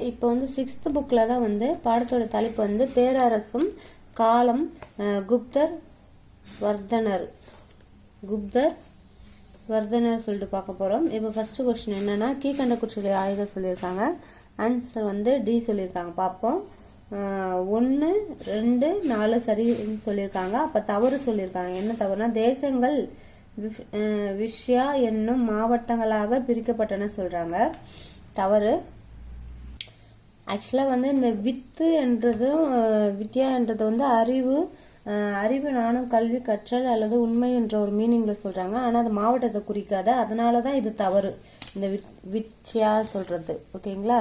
இப்போ வந்து 6th புக்கில் தான் வந்து பாடத்தோட தலைப்பு வந்து பேரரசும் காலம், குப்தர் வர்தனர் சொல்லிட்டு பார்க்க போகிறோம். இப்போ ஃபர்ஸ்ட் கொஸ்டின் என்னன்னா, கீழ்கண்ட குற்றங்களை ஆயுத சொல்லியிருக்காங்க. ஆன்சர் வந்து டி சொல்லியிருக்காங்க. பார்ப்போம். 1, 2, 4 சரின்னு சொல்லியிருக்காங்க. அப்போ தவறு சொல்லியிருக்காங்க. என்ன தவறுனா, தேசங்கள் விஷயா என்னும் மாவட்டங்களாக பிரிக்கப்பட்டன சொல்கிறாங்க. தவறு. ஆக்சுவலாக வந்து இந்த வித்து என்றதும் வித்யா என்றது வந்து அறிவு, நாணம், கல்வி, கற்றல் அல்லது உண்மை என்ற ஒரு மீனிங்கில் சொல்கிறாங்க. ஆனால் அது மாவட்டத்தை குறிக்காது. அதனால தான் இது தவறு. இந்த வித்யா சொல்கிறது ஓகேங்களா,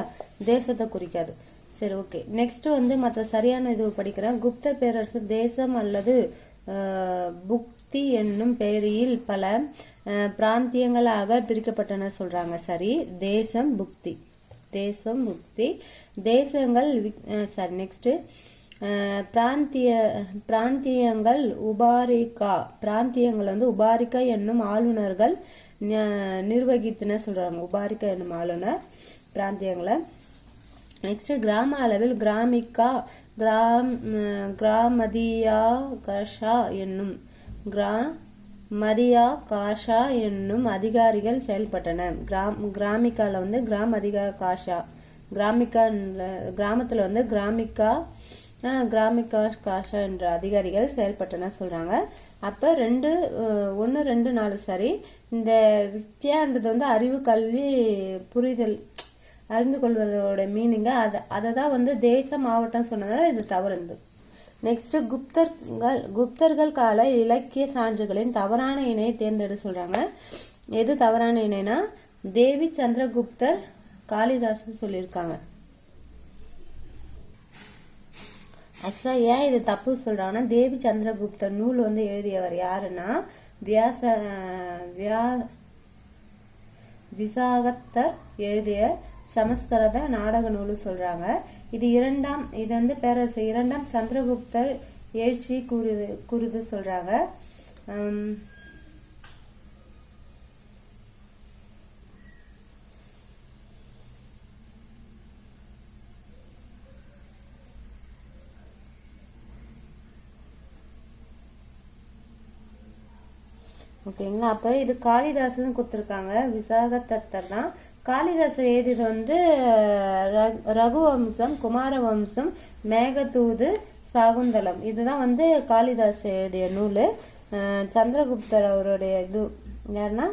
தேசத்தை குறிக்காது. சரி, ஓகே. நெக்ஸ்ட் வந்து மற்ற சரியான இது படிக்கிறேன். குப்தர் பேரரசு தேசம் அல்லது புக்தி என்னும் பெயரில் பல பிராந்தியங்களாக பிரிக்கப்பட்டன சொல்கிறாங்க. சரி, தேசம் புக்தி. தேசங்கள் சரி. நெக்ஸ்ட் பிராந்தியங்கள் உபாரிகா. பிராந்தியங்கள் வந்து உபாரிகா என்னும் ஆளுநர்கள் நிர்வகித்தன சொல்றாங்க. உபாரிகா என்னும் ஆளுநர் பிராந்தியங்களை. நெக்ஸ்ட் கிராம அளவில் கிராமிகா, கிராமதியா காஷா என்னும் அதிகாரிகள் செயல்பட்டன. கிராமிகால வந்து கிராமதிகா காஷா, கிராமத்துல வந்து கிராமிகா காஷா என்ற அதிகாரிகள் செயல்பட்டன சொல்றாங்க. அப்ப 1, 2, 4 சரி. இந்த வித்யான்றது வந்து அறிவு, கல்வி, புரிதல், அறிந்து கொள்வதோட மீனிங்க அதை தான் வந்து தேச மாவட்டம் சொன்னதால இது தவறு. நெக்ஸ்ட் குப்தர்கள் கால இலக்கிய சான்றுகளின் தவறான இணையை தேர்ந்தெடு சொல்றாங்க. எது தவறான இணைனா, தேவி சந்திரகுப்தர், காளிதாசன் சொல்லியிருக்காங்க. ஆக்சுவலா ஏன் இது தப்பு சொல்றாங்கன்னா, தேவி சந்திரகுப்தர் நூல் வந்து எழுதியவர் யாருன்னா விசாகத்தர் எழுதிய சமஸ்கிருத நாடக நூல் சொல்றாங்க. இது வந்து பேரரசு 2ஆம் சந்திரகுப்தர் எழுச்சி கூறுது சொல்றாங்க. ஓகேங்களா. அப்ப இது காளிதாசன் கொடுத்துருக்காங்க. விசாகத்தர் தான். காளிதாசன் எழுதியது வந்து ரகுவம்சம், குமாரவம்சம், மேகதூது, சாகுந்தலம். இதுதான் வந்து காளிதாசன் எழுதிய நூல். சந்திரகுப்தர் அவருடைய இது யாருன்னா,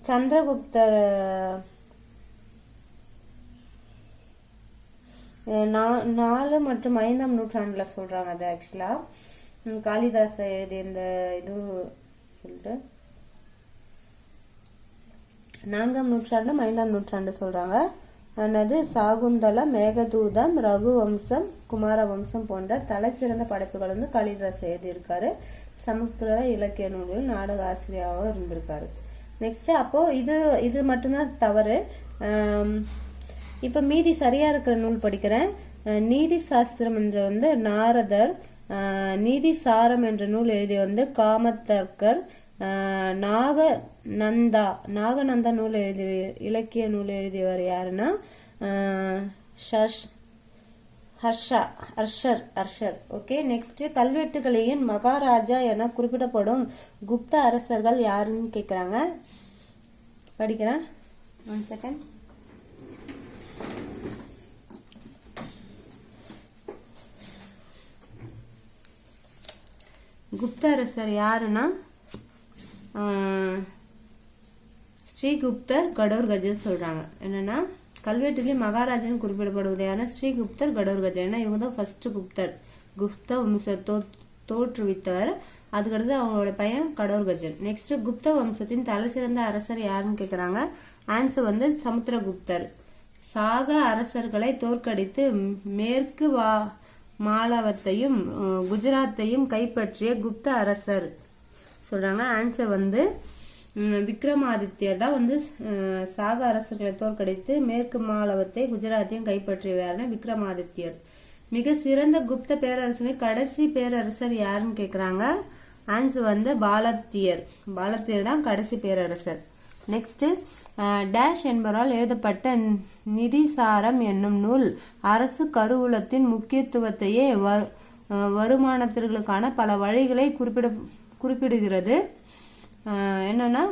சந்திரகுப்தர் 4 மற்றும் 5ஆம் நூற்றாண்டுல சொல்றாங்க. அது ஆக்சுவலா காளிதாசன் எழுதிய இந்த இது சொல்லிட்டு 4ஆம் நூற்றாண்டு 5ஆம் நூற்றாண்டு சொல்றாங்க. அதாவது சாகுந்தலம், மேகதூதம், ரகுவம்சம், குமாரவம்சம் போன்ற தலை சிறந்த படைப்புகள் வந்து காளிதாசன் எழுதியிருக்காரு. சமஸ்கிருத இலக்கிய நூலில் நாடக ஆசிரியராகவும் இருந்திருக்காரு. நெக்ஸ்ட் அப்போ இது மட்டும்தான் தவறு. இப்ப மீதி சரியா இருக்கிற நூல் படிக்கிறேன். நீதி சாஸ்திரம் என்ற வந்து நாரதர், நீதி சாரம் என்ற நூல் எழுதிய வந்து காமதர்கர், நாகநந்தா நூல் இலக்கிய நூல் எழுதியவர் யாருன்னா ஹர்ஷர். ஓகே. நெக்ஸ்ட் கல்வெட்டுகளின் மகாராஜா என குறிப்பிடப்படும் குப்த அரசர்கள் யாருன்னு கேக்குறாங்க. படிக்கிறேன். 1 செகண்ட். குப்த அரசர் யாருன்னா ஸ்ரீகுப்தர், கடோர்கஜர் சொல்றாங்க. என்னன்னா, கல்வெட்டுலேயும் மகாராஜன் குறிப்பிடப்படுவது யாருன்னா ஸ்ரீகுப்தர், கடோர்கஜர். ஏன்னா இவங்க தான் ஃபர்ஸ்ட் குப்த வம்சத்தை தோற்றுவித்தவர். அதுக்கடுத்து அவங்களோட பையன் கடோர்கஜன். நெக்ஸ்ட் குப்த வம்சத்தின் தலை சிறந்த அரசர் யாருன்னு கேக்குறாங்க. ஆன்சர் வந்து சமுத்திரகுப்தர். சாக அரசர்களை தோற்கடித்து மேற்கு மாலவத்தையும் குஜராத்தையும் கைப்பற்றிய குப்த அரசர் சொல்றாங்க. ஆன்சர் வந்து விக்ரமாதித்யர் தான் வந்து சாக அரசர்களை தோற்கடித்து மேற்கு மாலவத்தை குஜராத்தையும் கைப்பற்றியவர் விக்ரமாதித்யர். மிக சிறந்த குப்த பேரரசனின் கடைசி பேரரசர் யாருன்னு கேக்குறாங்க. ஆன்சர் வந்து பாலத்தியர் தான் கடைசி பேரரசர். நெக்ஸ்ட் டேஷ் என்பவரால் எழுதப்பட்ட நிதிசாரம் என்னும் நூல் அரசு கருவூலத்தின் முக்கியத்துவத்தையே வருமானத்திற்கான பல வழிகளை குறிப்பிடுகிறது. என்னன்னா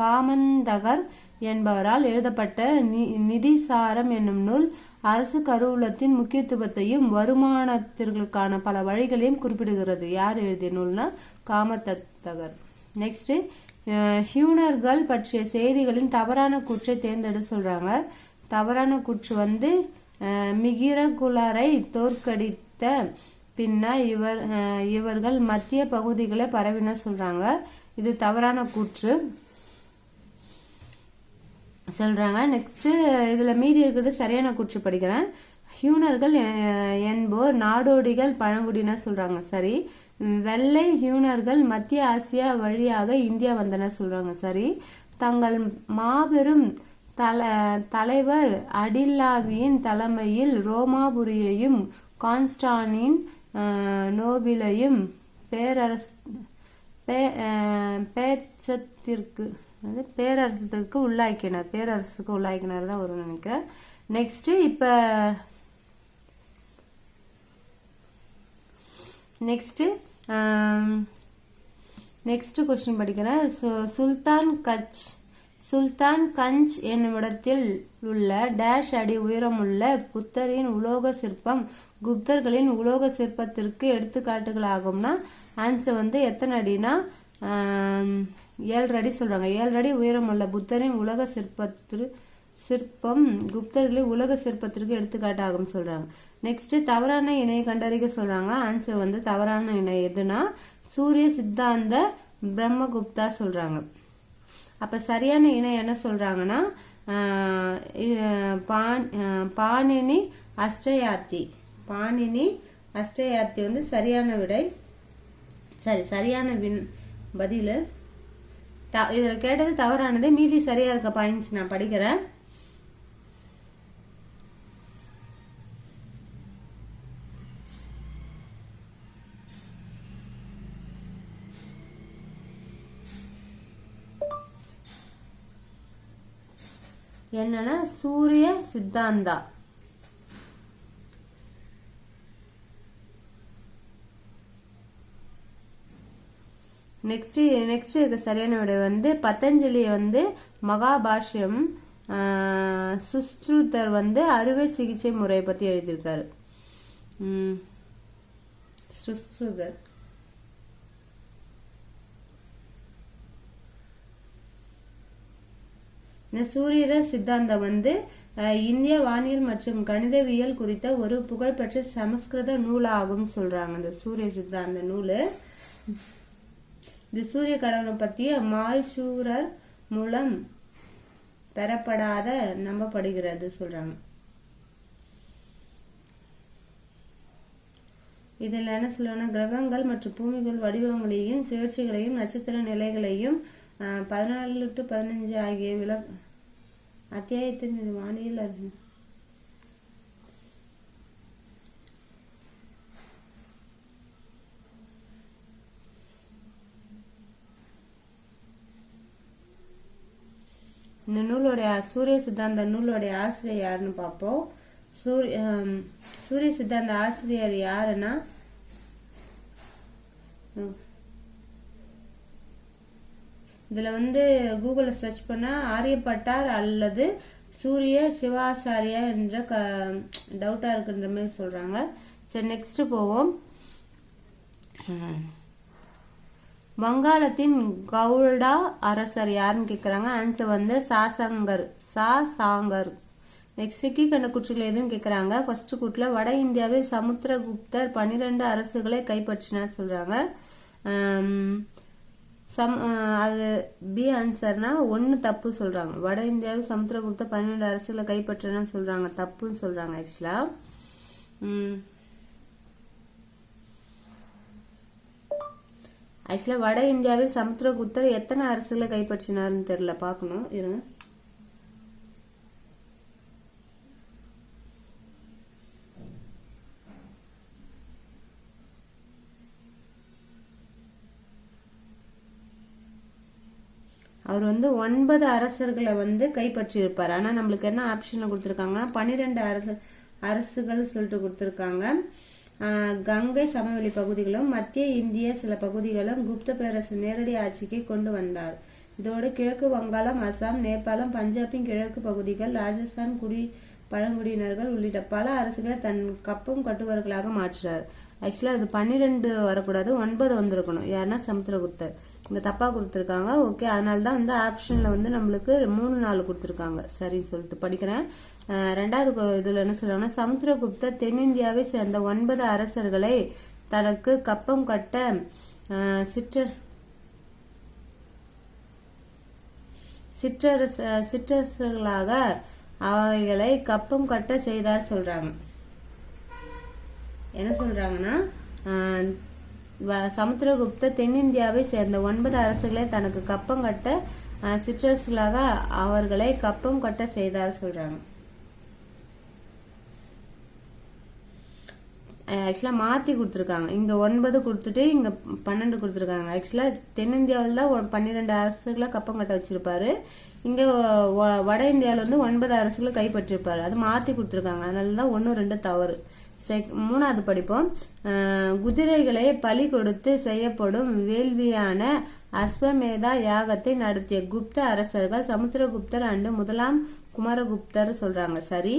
காமந்தகர் என்பவரால் எழுதப்பட்ட நிதிசாரம் என்னும் நூல் அரசு கருவூலத்தின் முக்கியத்துவத்தையும் வருமானத்திற்கான பல வழிகளையும் குறிப்பிடுகிறது. யார் எழுதிய நூல்னா காமந்தகர். நெக்ஸ்ட் ஹியூனர்கள் பற்றிய செய்திகளின் தவறான கூற்றை தேர்ந்தெடு சொல்றாங்க. தவறான கூற்று மிகிரகுலரை தோற்கடித்த பின்னர் இவர்கள் மத்திய பகுதிகளை பரவின சொல்றாங்க. இது தவறான கூற்று சொல்றாங்க. நெக்ஸ்ட் இதுல மீதி இருக்கிறது சரியான கூற்று படிக்கிறேன். ஹியூனர்கள் என்போர் நாடோடிகள் பழங்குடியினர் சொல்றாங்க. சரி. வெள்ளை ஹியூனர்கள் மத்திய ஆசியா வழியாக இந்தியா வந்தனர் சொல்றாங்க. சரி. தங்கள் மாபெரும் தலைவர் அடில்லாவியின் தலைமையில் ரோமாபுரியையும் கான்ஸ்டானின் நோபிலையும் பேரரசுக்கு உள்ளாக்கினார் தான் வரும்னு நினைக்கிறேன். நெக்ஸ்ட் இப்ப நெக்ஸ்ட் கொஸ்டின் படிக்கிறேன். சுல்தான் கஞ்ச் என்னுமிடத்தில் உள்ள டேஷ் அடி உயரமுள்ள புத்தரின் உலோக சிற்பம் குப்தர்களின் உலோக சிற்பத்திற்கு எடுத்துக்காட்டுகளாகும்னா ஆன்சர் எத்தனை அடினா 7 அடி சொல்றாங்க. 7 அடி உயரமுள்ள புத்தரின் உலக சிற்பம் குப்தர்களின் உலக சிற்பத்திற்கு எடுத்துக்காட்டாகும் சொல்றாங்க. நெக்ஸ்ட் தவறான இணையை கண்டறிக சொல்றாங்க. ஆன்சர் தவறான இணை எதுனா சூரிய சித்தாந்த பிரம்மகுப்தா சொல்றாங்க. அப்ப சரியான இணை என்ன சொல்றாங்கன்னா பாணினி அஷ்டயாத்தி சரியான விடை. சரியான பதில். இதுல கேட்டது தவறானது. மீதி சரியா இருக்க பாயிண்ட்ஸ் நான் படிக்கிறேன். என்னன்னா சூரிய சித்தாந்தா. நெக்ஸ்ட் சரியான விடை பதஞ்சலி மகாபாஷ்யம் சுஸ்ருதர் அறுவை சிகிச்சை முறையை பத்தி எழுதியிருக்காரு. சுஸ்ருதர். சூரிய சித்தாந்தம் இந்திய வானியல் மற்றும் கணிதவியல் குறித்த ஒரு புகழ்பெற்ற சமஸ்கிருத நூலாகும் சொல்றாங்க. இந்த சூரிய சித்தாந்த நூலு இது சூரிய கடவுளை பற்றிய மால்சூரர் மூலம் பெறப்படாத நம்பப்படுகிறது சொல்றாங்க. இதுல என்ன சொல்லுவாங்கன்னா கிரகங்கள் மற்றும் பூமிகள் வடிவங்களையும் சுழற்சிகளையும் நட்சத்திர நிலைகளையும் 14 to 15 ஆகிய அத்தியாயத்தின் வானியல் இந்த நூலோடைய சூரிய சித்தாந்த நூலோடைய ஆசிரியர் யாருன்னு பார்ப்போம். சூரிய சித்தாந்த ஆசிரியர் யாருன்னா இதுல கூகுள்ல சர்ச் பண்ண ஆரியப்பட்டார் அல்லது சூரிய சிவாச்சாரியா என்ற டவுட்டா இருக்குன்ற மாதிரி சொல்றாங்க. சரி நெக்ஸ்ட் போவோம். வங்காளத்தின் கவுடா அரசர் யாருன்னு கேக்குறாங்க. ஆன்சர் சாசங்கர். நெக்ஸ்ட் கீழ்கண்ட கூற்றுகள் எதுவும் கேக்குறாங்க. ஃபர்ஸ்ட் கூற்றுல வட இந்தியாவில் சமுத்திரகுப்தர் 12 அரசுகளை கைப்பற்றினார் சொல்றாங்க. அது பி ஆன்சர்னா 1 தப்பு சொல்றாங்க. வட இந்தியாவில் சமுத்திரகுப்தர் 12 அரசுகளை கைப்பற்றினா சொல்றாங்க, தப்புன்னு சொல்றாங்க. ஆக்சுவலா வட இந்தியாவில் சமுத்திரகுப்தர் எத்தனை அரசுகளை கைப்பற்றினார்னு தெரியல, பாக்கணும் இருங்க. அவர் வந்து 9 அரசர்களை வந்து கைப்பற்றி இருப்பார். ஆனா நம்மளுக்கு என்ன ஆப்ஷன்ல கொடுத்துருக்காங்கன்னா 12 அரசுகள் சொல்லிட்டு கொடுத்துருக்காங்க. கங்கை சமவெளி பகுதிகளும் மத்திய இந்திய சில பகுதிகளும் குப்த பேரரசு நேரடி ஆட்சிக்கு கொண்டு வந்தார். இதோடு கிழக்கு வங்காளம், அசாம், நேபாளம், பஞ்சாபின் கிழக்கு பகுதிகள், ராஜஸ்தான் பழங்குடியினர்கள் உள்ளிட்ட பல அரசுகளை தன் கப்பம் கட்டுவர்களாக மாற்றினார். ஆக்சுவலா இது 12 வரக்கூடாது, 9 வந்திருக்கணும். யாருன்னா சமுத்திரகுப்தர். இங்க தப்பா கொடுத்துருக்காங்க. ஓகே, அதனாலதான் வந்து ஆப்ஷன்ல வந்து நம்மளுக்கு 3 4 கொடுத்துருக்காங்க. சரின்னு சொல்லிட்டு படிக்கிறேன். ரெண்டாவது இதுல என்ன சொல்றாங்கன்னா, சமுத்திரகுப்தர் தென்னிந்தியாவை சேர்ந்த 9 அரசர்களை தனக்கு கப்பம் கட்ட சிற்றரசர்களாக அவைகளை கப்பம் கட்ட செய்தார் சொல்றாங்க. என்ன சொல்றாங்கன்னா, சமுத்திரகுப்த தென்னிந்தியாவை சேர்ந்த 9 அரசுகளை தனக்கு கப்பம் கட்ட சிற்றரசர்களாக அவர்களை கப்பம் கட்ட செய்தார் சொல்றாங்க. ஆக்சுவலா மாத்தி கொடுத்துருக்காங்க. இங்க 9 கொடுத்துட்டு இங்க 12 கொடுத்துருக்காங்க. ஆக்சுவலா தென்னிந்தியாவில் தான் 12 அரசுகளை கப்பம் கட்ட வச்சிருப்பாரு. இங்க வட இந்தியாவில வந்து 9 அரசுகளை கைப்பற்றிருப்பாரு. அது மாத்தி கொடுத்துருக்காங்க. அதனாலதான் 1 2 தவறு. மூணாவது படிப்போம். குதிரைகளை பலி கொடுத்து செய்யப்படும் வேள்வியான அஸ்வமேதா யாகத்தை நடத்திய குப்த அரசர்கள் சமுத்திரகுப்தர் அண்டு முதலாம் குமாரகுப்தர் சொல்றாங்க. சரி.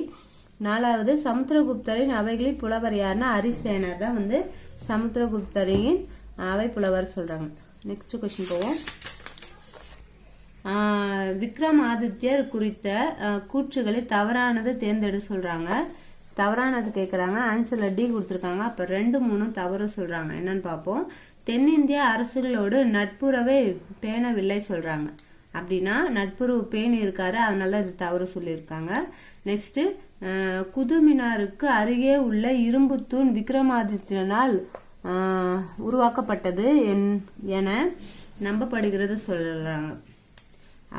நாலாவது, சமுத்திரகுப்தரின் அவைகளில் புலவர் யாருன்னா அரிசேனர் தான் வந்து சமுத்திரகுப்தரின் அவை புலவர் சொல்றாங்க. நெக்ஸ்ட் கொஸ்டின் போவோம். விக்ரமாதித்யர் குறித்த கூற்றுகளை தவறானது தேர்ந்தெடு சொல்றாங்க. தவறானது கேட்கறாங்க. ஆன்சர்ல டி கொடுத்துருக்காங்க. அப்ப 2 3 தவறு சொல்றாங்க. என்னன்னு பார்ப்போம். தென்னிந்திய அரசுகளோடு நட்புறவை பேணவில்லை சொல்றாங்க. அப்படின்னா நட்புறவு பேணி இருக்காரு, அதனால இது தவறு சொல்லியிருக்காங்க. நெக்ஸ்ட், குதுமினாருக்கு அருகே உள்ள இரும்பு தூண் விக்ரமாதித்யனால் உருவாக்கப்பட்டது என நம்பப்படுகிறது சொல்றாங்க.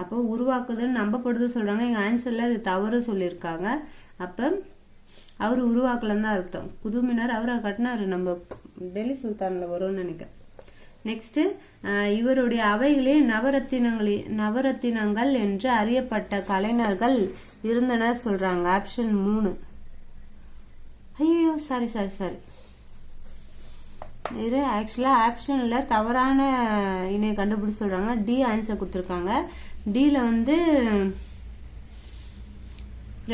அப்போ உருவாக்குதல் நம்பப்படுது சொல்றாங்க. எங்க ஆன்சர்ல இது தவறு சொல்லியிருக்காங்க. அப்ப அவரு உருவாக்கலன்னு தான் அர்த்தம். குதுமினார் அவரை கட்டினாரு, நம்ம டெல்லி சுல்தான்ல வரும்னு நினைக்கிறேன். நெக்ஸ்ட், இவருடைய அவைகளில் நவரத்தினங்கள் என்று அறியப்பட்ட கலைஞர்கள் இருந்தனர் சொல்றாங்க. ஆப்ஷன் 3. ஐயோ சாரி இது ஆக்சுவலா ஆப்ஷன்ல தவறான இணைய கண்டுபிடிச்சு சொல்றாங்க. டி ஆன்சர் கொடுத்துருக்காங்க. டில வந்து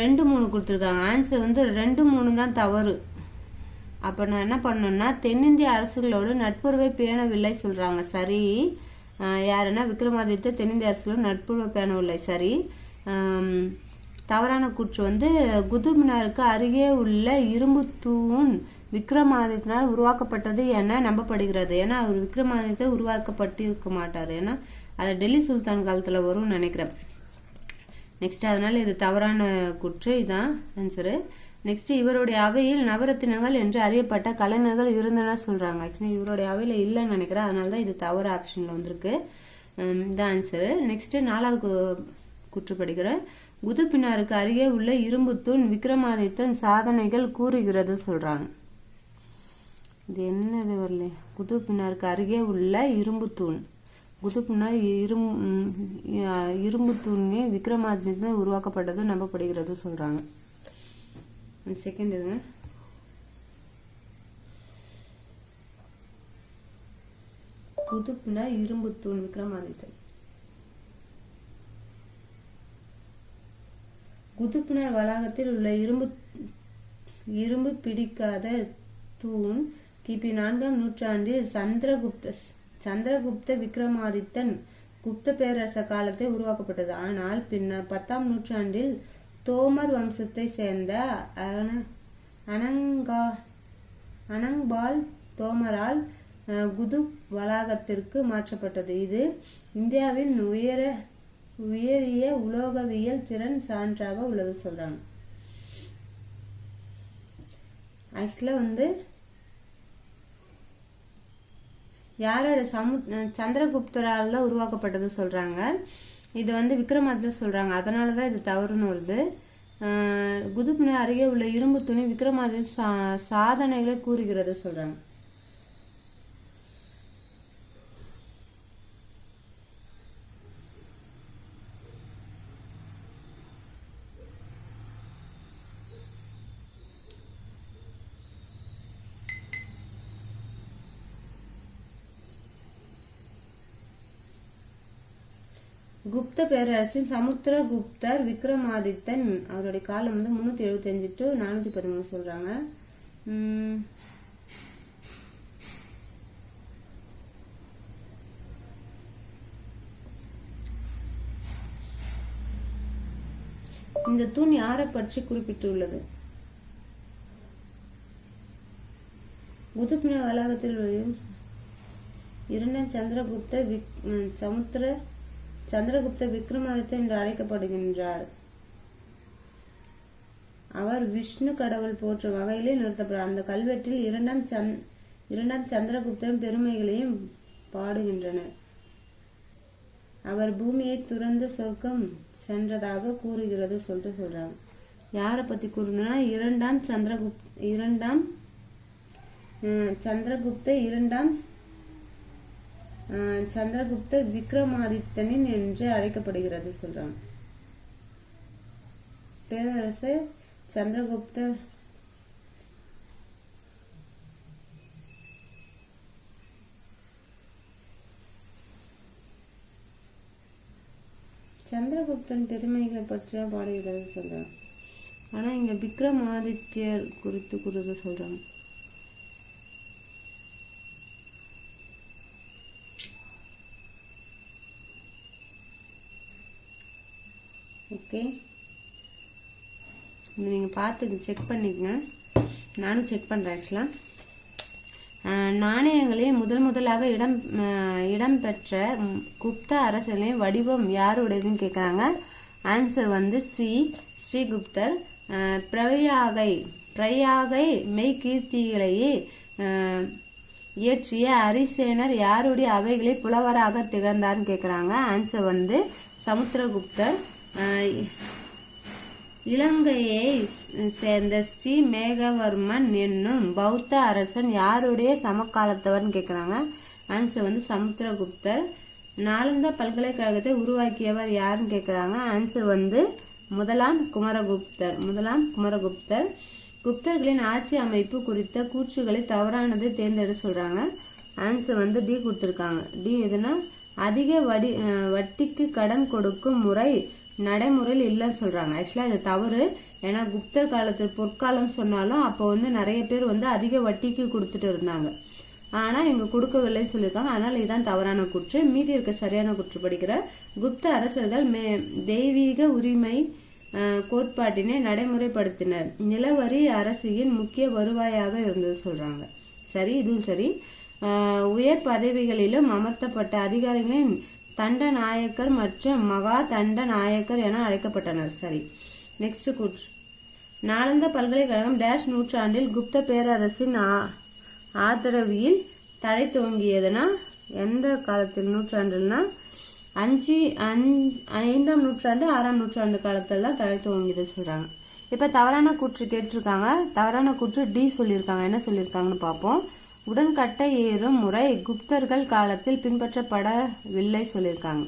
2 3 கொடுத்துருக்காங்க. ஆன்சர் வந்து 2 3 தான் தவறு. அப்ப நான் என்ன பண்ணணும்னா, தென்னிந்திய அரசுகளோடு நட்புறவை பேணவில்லை சொல்றாங்க. சரி. யாருன்னா விக்ரமாதித்ய தென்னிந்திய அரசுகளோடு நட்புறவை பேணவில்லை. சரி. தவறான கூற்று வந்து குதுமினாருக்கு அருகே உள்ள இரும்பு தூண் விக்ரமாதித்யனால் உருவாக்கப்பட்டது என நம்பப்படுகிறது. ஏன்னா அவர் விக்ரமாதித்ய உருவாக்கப்பட்டிருக்க மாட்டாரு. ஏன்னா அது டெல்லி சுல்தான் காலத்துல வரும்னு நினைக்கிறேன். நெக்ஸ்ட், அதனால இது தவறான கூற்று. இதான் ஆன்சரு. நெக்ஸ்ட், இவருடைய அவையில் நவரத்தினங்கள் என்று அறியப்பட்ட கலைஞர்கள் இருந்தனர் சொல்றாங்க. ஆக்சுவலி இவருடைய அவையில இல்லைன்னு நினைக்கிறேன். அதனாலதான் இது தவறு ஆப்ஷன்ல வந்திருக்கு. இதான் ஆன்சரு. நெக்ஸ்ட், 4வது கூற்று படிக்கிறேன். குதுப்பினாருக்கு அருகே உள்ள இரும்பு தூண் விக்ரமாதித்தன் சாதனைகள் கூறுகிறது சொல்றாங்க. இது என்னது வரல. குதுப்பினாருக்கு அருகே உள்ள இரும்பு தூண், குதுப்பினார் இரும்பு தூணே விக்ரமாதித்தன் உருவாக்கப்பட்டது நம்பப்படுகிறது சொல்றாங்க. செகண்ட் இருங்க. குதுப்பினார் இரும்பு தூண் விக்ரமாதித்தன். குதுப்பினார் வளாகத்தில் உள்ள இரும்பு பிடிக்காத தூண் கிபி 4ஆம் நூற்றாண்டில் சந்திரகுப்த விக்ரமாதித்தன் குப்த பேரரச காலத்தில் உருவாக்கப்பட்டது. ஆனால் பின்னர் 10ஆம் நூற்றாண்டில் தோமர் வம்சத்தை சேர்ந்த அனங்பால் தோமரால் குதுப் வளாகத்திற்கு மாற்றப்பட்டது. இது இந்தியாவின் உயரிய உலோகவியல் திறன் சான்றாக உள்ளது சொல்றாங்க. ஆக்சுவலா வந்து யாரோட சந்திரகுப்தரால் தான் உருவாக்கப்பட்டது சொல்றாங்க. இது வந்து விக்ரமாதித்யர் சொல்றாங்க. அதனாலதான் இது தவறுன்னு வருது. குதுப்ன அருகே உள்ள இரும்பு துணி விக்ரமாதித்யர் சாதனைகளை கூறுகிறது சொல்றாங்க. குப்த பேரரசின் சமுத்திரகுப்தர் விக்ரமாதித்தன் அவருடைய காலம் வந்து 375 to 413 சொல்றாங்க. இந்த தூண் யாரை பற்றி குறிப்பிட்டுள்ளது? குதுப் மினார் வளாகத்தில் இரண்டாம் சந்திரகுப்த விக்ரமாதித்தன் என்று அழைக்கப்படுகின்றார். அவர் விஷ்ணு கடவுள் போற்றும் வகையிலே நிறுத்தப்படுறார். அந்த கல்வெட்டில் இரண்டாம் சந்திரகுப்தன் பெருமைகளையும் பாடுகின்றனர். அவர் பூமியை துறந்து சொர்க்கம் சென்றதாக கூறுகிறது சொல்றாங்க. யாரை பத்தி கூறுனா இரண்டாம் சந்திரகுப்த விக்ரமாதித்தனின் என்று அழைக்கப்படுகிறது சொல்றாங்க. பேரரசர் சந்திரகுப்தன் பெருமைகளை பற்றிய பாடுகிறது சொல்றாங்க. ஆனா இங்க விக்ரமாதித்யர் குறித்து கூறுறது சொல்றாங்க. ஓகே, நீங்க பார்த்து செக் பண்ணிக்கங்க. நானும் செக் பண்றேன். ஆக்சுவலா நாணயங்களில் முதலாக இடம்பெற்ற குப்த அரசர்களின் வடிவம் யாருடையதுன்னு கேட்குறாங்க. ஆன்சர் வந்து சி, ஸ்ரீகுப்தர். பிரயாகை மெய்கீர்த்திகளையே இயற்றிய அரிசேனர் யாருடைய அவைகளை புலவராக திகழ்ந்தார்னு கேட்குறாங்க. ஆன்சர் வந்து சமுத்திரகுப்தர். இலங்கையை சேர்ந்த ஸ்ரீ மேகவர்மன் என்னும் பௌத்த அரசன் யாருடைய சமகாலத்தவர்னு கேட்குறாங்க. ஆன்சர் வந்து சமுத்திரகுப்தர். நாலந்தா பல்கலைக்கழகத்தை உருவாக்கியவர் யாருன்னு கேட்குறாங்க. ஆன்சர் வந்து முதலாம் குமரகுப்தர். குப்தர்களின் ஆட்சி அமைப்பு குறித்த கூற்றுகளை தவறானது தேர்ந்தெடு சொல்றாங்க. ஆன்சர் வந்து டி கொடுத்துருக்காங்க. டி எதுனா அதிக வட்டிக்கு கடன் கொடுக்கும் முறை நடைமுறையில் இல்லைன்னு சொல்றாங்க. ஆக்சுவலா இது தவறு. ஏன்னா குப்தர் காலத்தில் பொற்காலம் சொன்னாலும் அப்போ வந்து நிறைய பேர் வந்து அதிக வட்டிக்கு கொடுத்துட்டு இருந்தாங்க. ஆனா இங்க கொடுக்கவில்லைன்னு சொல்லியிருக்காங்க. அதனால இதுதான் தவறான கூற்று. மீதி இருக்க சரியான கூற்று படிக்கிற குப்த அரசர்கள் தெய்வீக உரிமை கோட்பாட்டினை நடைமுறைப்படுத்தினர். நிலவரி அரசியின் முக்கிய வருவாயாக இருந்தது சொல்றாங்க. சரி, இதுவும் சரி. உயர் பதவிகளிலும் அமர்த்தப்பட்ட அதிகாரிகளின் தண்ட நாயக்கர் மற்றும் மகா தண்ட நாயக்கர் என அழைக்கப்பட்டனர். சரி, நெக்ஸ்ட் கூற்று. நாலந்தா பல்கலைக்கழகம் டேஷ் நூற்றாண்டில் குப்த பேரரசின் ஆதரவில் தடை துவங்கியதுன்னா எந்த காலத்தில் நூற்றாண்டுனா 5ஆம் நூற்றாண்டு 6ஆம் நூற்றாண்டு காலத்துல தான் தடை துவங்கியது சொல்றாங்க. இப்ப தவறான கூற்று கேட்டிருக்காங்க. தவறான கூற்று டி சொல்லியிருக்காங்க. என்ன சொல்லியிருக்காங்கன்னு பார்ப்போம். உடன்கட்டை ஏறும் முறை குப்தர்கள் காலத்தில் பின்பற்றப்படவில்லை சொல்லியிருக்காங்க.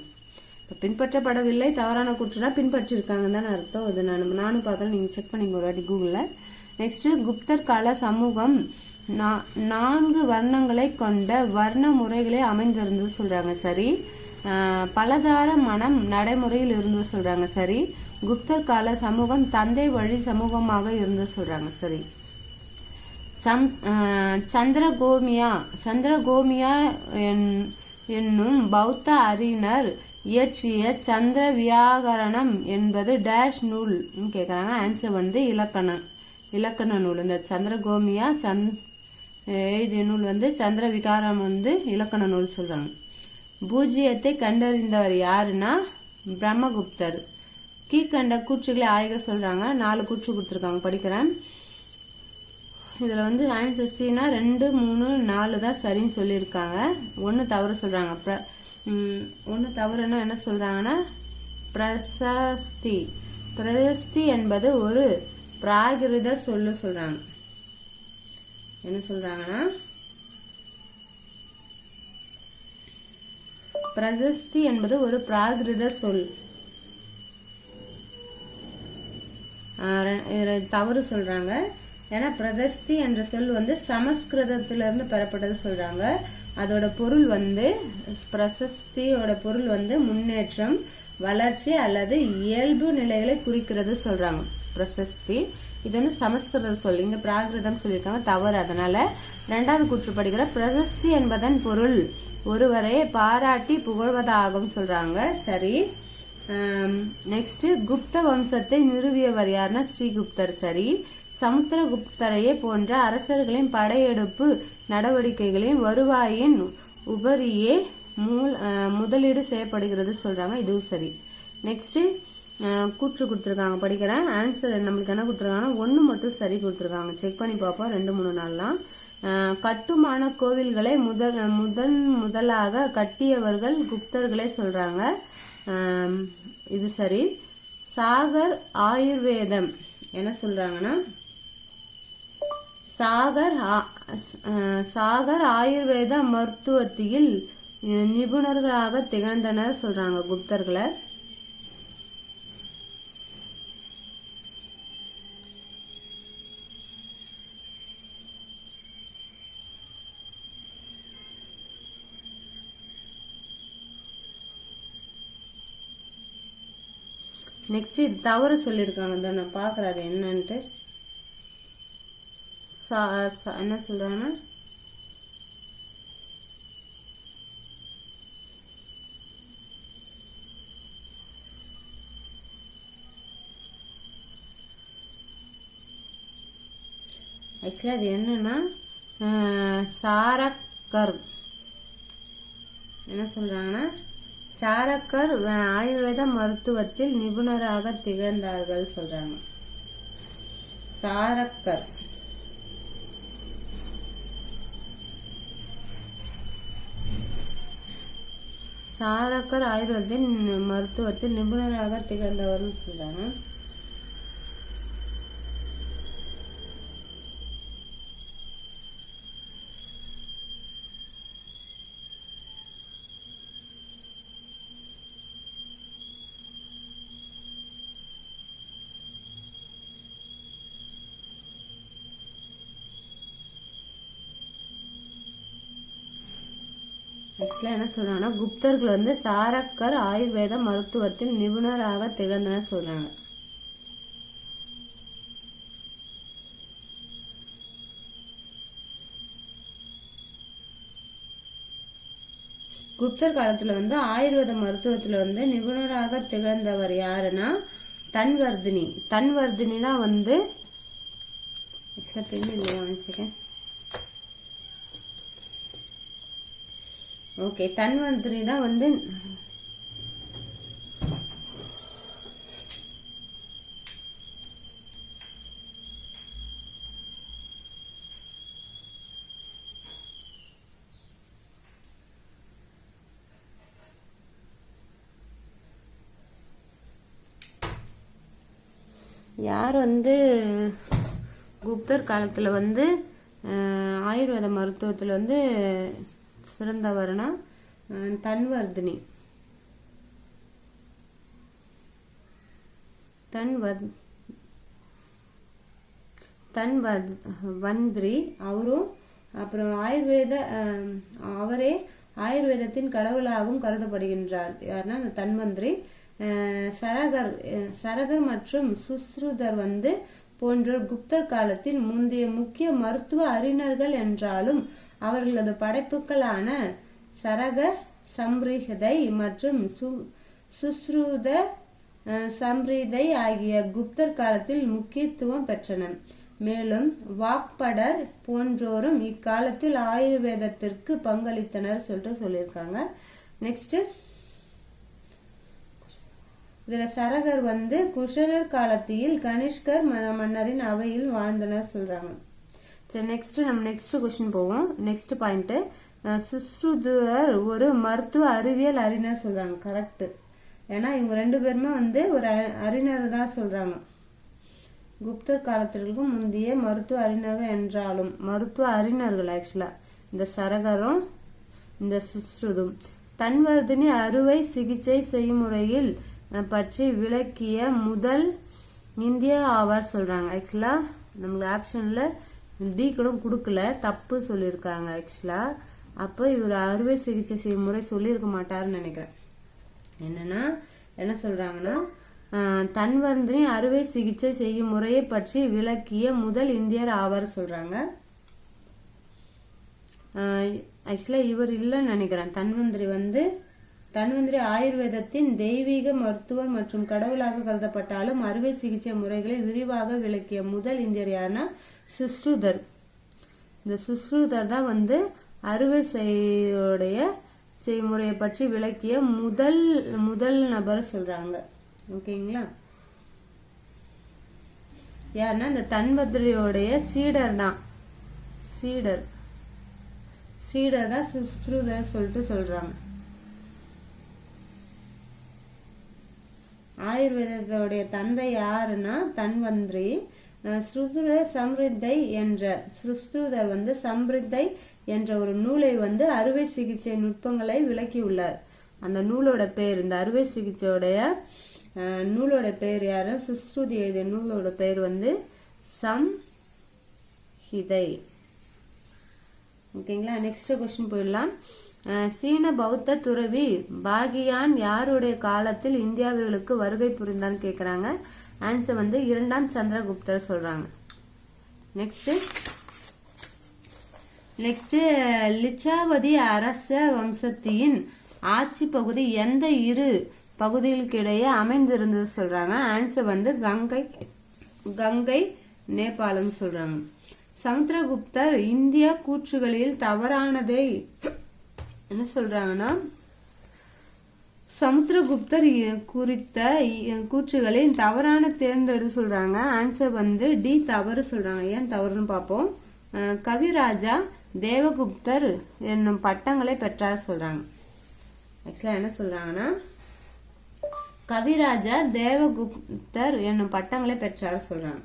இப்போ பின்பற்றப்படவில்லை தவறான கூற்றுனா பின்பற்றிருக்காங்கன்னு தானே அர்த்தம். இது நானும் பார்க்குறேன், நீங்கள் செக் பண்ணிங்க ஒரு வாட்டி கூகுளில். நெக்ஸ்ட், குப்தர் கால சமூகம் 4 வர்ணங்களை கொண்ட வர்ண முறைகளே அமைந்திருந்தது சொல்றாங்க. சரி. பலதார மனம் நடைமுறையில் இருந்தது சொல்றாங்க. சரி. குப்தர் கால சமூகம் தந்தை வழி சமூகமாக இருந்தது சொல்றாங்க. சரி. சந்திரகோமியா என்னும் பௌத்த அறிஞர் இயற்றிய சந்திர வியாகரணம் என்பது டேஷ் நூல் கேட்குறாங்க. ஆன்சர் வந்து இலக்கண நூல். இந்த சந்திரகோமியா எழுதிய நூல் வந்து சந்திர விகாரம் வந்து இலக்கண நூல் சொல்றாங்க. பூஜ்ஜியத்தை கண்டறிந்தவர் யாருன்னா பிரம்மகுப்தர். கீழ்கண்ட கூற்றுகளை ஆய்க சொல்றாங்க. 4 கூற்று கொடுத்துருக்காங்க, படிக்கிறேன். இதுல வந்து ஆன்சர் சினா 2, 3, 4 தான் சரின்னு சொல்லியிருக்காங்க. 1 தவறு சொல்றாங்க. 1 தவறுன்னா என்ன சொல்றாங்கன்னா பிரசஸ்தி என்பது ஒரு பிராகிருத சொல்லு சொல்றாங்க. என்ன சொல்றாங்கன்னா பிரசஸ்தி என்பது ஒரு பிராகிருத சொல். தவறு சொல்றாங்க. ஏன்னா பிரசஸ்தி என்ற சொல் வந்து சமஸ்கிருதத்திலிருந்து பெறப்பட்டது சொல்றாங்க. அதோட பொருள் வந்து பிரசஸ்தியோட பொருள் வந்து முன்னேற்றம். வளர்ச்சி அல்லது இயல்பு நிலைகளை குறிக்கிறது சொல்றாங்க. பிரசஸ்தி இது வந்து சமஸ்கிருத சொல், இங்க பிராகிருதம் சொல்லியிருக்காங்க, தவறு. அதனால இரண்டாவது கூற்று படிக்கிற பிரசஸ்தி என்பதன் பொருள் ஒருவரை பாராட்டி புகழ்வதாகும் சொல்றாங்க. சரி. நெக்ஸ்ட் குப்த வம்சத்தை நிறுவியவர் யாருன்னா ஸ்ரீகுப்தர். சரி. சமுத்திரகுப்தரையே போன்ற அரசர்களின் படையெடுப்பு நடவடிக்கைகளின் வருவாயின் உபரியே முதலீடு செய்யப்படுகிறது சொல்றாங்க. இதுவும் சரி. நெக்ஸ்ட் கூற்று கொடுத்துருக்காங்க, படிக்கிறேன். ஆன்சர் நம்மளுக்கு என்ன கொடுத்துருக்காங்கன்னா 1 மட்டும் சரி கொடுத்துருக்காங்க. செக் பண்ணி பார்ப்போம் 2 3 நாள்லாம். கட்டுமான கோவில்களை முதலாக கட்டியவர்கள் குப்தர்களே சொல்றாங்க. இது சரி. சாகர் ஆயுர்வேதம் என்ன சொல்றாங்கன்னா சாகர் ஆயுர்வேத மருத்துவத்தில் நிபுணர்களாக திகழ்ந்தனர் சொல்றாங்க குப்தர்களை. நெக்ஸ்ட் இது தவறு சொல்லியிருக்காங்க, நான் பாக்குறேன் அது என்னன்ட்டு. என்ன சொல்றாங்கன்னா ஆக்சுவலி அது என்னன்னா சாரக்கர் என்ன சொல்றாங்கன்னா சாரக்கர் ஆயுர்வேத மருத்துவத்தில் நிபுணராக திகழ்ந்தார்கள் சொல்றாங்க. சாரக்கர் ஆயுர்வேதத்தின் மருத்துவத்தில் நிபுணராக திகழ்ந்தவர்கள் சொல்றாங்க. என்ன சொல்றாங்கன்னா குப்தர்கள் வந்து சாரக்கர் ஆயுர்வேத மருத்துவத்தில் நிபுணராக திகழ்ந்தனர் சொல்றாங்க. குப்தர் காலத்துல வந்து ஆயுர்வேத மருத்துவத்துல வந்து நிபுணராக திகழ்ந்தவர் யாருன்னா தன்வர்தினி. தன்வர்தினி தான் வந்து ஓகே தன்வந்திரி தான் வந்து யார் வந்து குப்தர் காலத்துல வந்து ஆயுர்வேத மருத்துவத்துல வந்து சிறந்தவர்னா தன்வர்தினி. தன்வந்திரி அவரும் அப்புறம் அவரே ஆயுர்வேதத்தின் கடவுளாகவும் கருதப்படுகின்றார். யாருன்னா அந்த தன்வந்திரி. சரகர் மற்றும் சுஸ்ருதர் வந்து போன்றோர் குப்தர் காலத்தில் முந்தைய முக்கிய மருத்துவ அறிஞர்கள் என்றாலும் அவர்களது படைப்புகளான சரக சம்ரிதை மற்றும் சுஸ்ருத சம்ரிதை ஆகிய குப்தர் காலத்தில் முக்கியத்துவம் பெற்றன. மேலும் வாக்படர் போன்றோரும் இக்காலத்தில் ஆயுர்வேதத்திற்கு பங்களித்தனர் சொல்லியிருக்காங்க. நெக்ஸ்ட் இதுல சரகர் வந்து குஷனர் காலத்தில் கனிஷ்கர் மன்னரின் அவையில் வாழ்ந்தனர் சொல்றாங்க. சரி நெக்ஸ்ட் கொஸ்டின் போவோம். நெக்ஸ்ட் பாயிண்ட் சுஸ்ருதர் ஒரு மருத்துவ அறிவியல் அறிஞர் சொல்றாங்க. கரெக்ட். ஏன்னா இவங்க 2 பேருமே வந்து ஒரு அறிஞர் தான் சொல்றாங்க. குப்தர் காலத்திற்கும் முந்தைய மருத்துவ அறிஞர்கள் என்றாலும் மருத்துவ அறிஞர்கள் ஆக்சுவலா இந்த சரகரும் இந்த சுஸ்ருதும். தன்வர்தினி அறுவை சிகிச்சை செய்முறையில் பற்றி விளக்கிய முதல் இந்திய ஆவார் சொல்றாங்க. ஆக்சுவலா நம்மளுக்கு ஆப்ஷன்ல டி கூட கொடுக்கல, தப்பு சொல்லியிருக்காங்க ஆக்சுவலா. அப்போ இவர் அறுவை சிகிச்சை செய்முறை சொல்லியிருக்க மாட்டாருன்னு நினைக்கிறேன். என்னன்னா என்ன சொல்றாங்கன்னா தன்வந்திரி அறுவை சிகிச்சை செய்யும் முறையை பற்றி விளக்கிய முதல் இந்தியர் ஆவார் சொல்றாங்க. ஆக்சுவலா இவர் இல்லைன்னு நினைக்கிறேன். தன்வந்திரி ஆயுர்வேதத்தின் தெய்வீக மருத்துவர் மற்றும் கடவுளாக கருதப்பட்டாலும் அறுவை சிகிச்சை முறைகளை விரிவாக விளக்கிய முதல் இந்தியர் யாருன்னா சுஷ்ருதர். இந்த சுஷ்ருதர் தான் அறுவை செய்முறையை பற்றி விளக்கிய முதல் நபர் சொல்றாங்க. ஓகேங்களா? யாருன்னா இந்த தன்வந்திரியோடைய சீடர் தான் சுஷ்ருதர் சொல்லிட்டு சொல்றாங்க. ஆயுர்வேதத்தோடைய தந்தை யாருன்னா தன்வந்திரி. சுஷ்ருதர் சம்ரித்தை என்ற ஒரு நூலை அறுவை சிகிச்சை நுட்பங்களை விளக்கியுள்ளார். அந்த நூலோட பேர், இந்த அறுவை சிகிச்சையோடைய நூலோட பேர் யாரு? சுஷ்ருதி எழுதிய நூலோட பேர் சம்ஹிதை. ஓகேங்களா? நெக்ஸ்ட் கொஸ்டின் போயிடலாம். சீன பௌத்த துறவி பாகியான் யாருடைய காலத்தில் இந்தியாவிற்கு வருகை புரிந்தான்னு கேக்குறாங்க. ஆன்சர் இரண்டாம் சந்திரகுப்தர் சொல்றாங்க. நெக்ஸ்ட் லிச்சாவதி அரச வம்சத்தின் ஆட்சி பகுதி எந்த இரு பகுதிகளுக்கிடையே அமைந்திருந்தது சொல்றாங்க. ஆன்சர் கங்கை நேபாளம் சொல்றாங்க. சமுத்திரகுப்தர் இந்திய கூற்றுகளில் தவறானதை என்ன சொல்றாங்கன்னா, சமுத்திரகுப்தர் குறித்த கூற்றுகளை தவறான தேர்ந்தெடு சொல்றாங்க. ஆன்சர் டி தவறு சொல்றாங்க. ஏன் தவறுன்னு பார்ப்போம். கவிராஜா தேவகுப்தர் என்னும் பட்டங்களை பெற்றார் சொல்றாங்க. ஆக்சுவலா என்ன சொல்றாங்கன்னா, கவிராஜா தேவகுப்தர் என்னும் பட்டங்களை பெற்றார் சொல்றாங்க.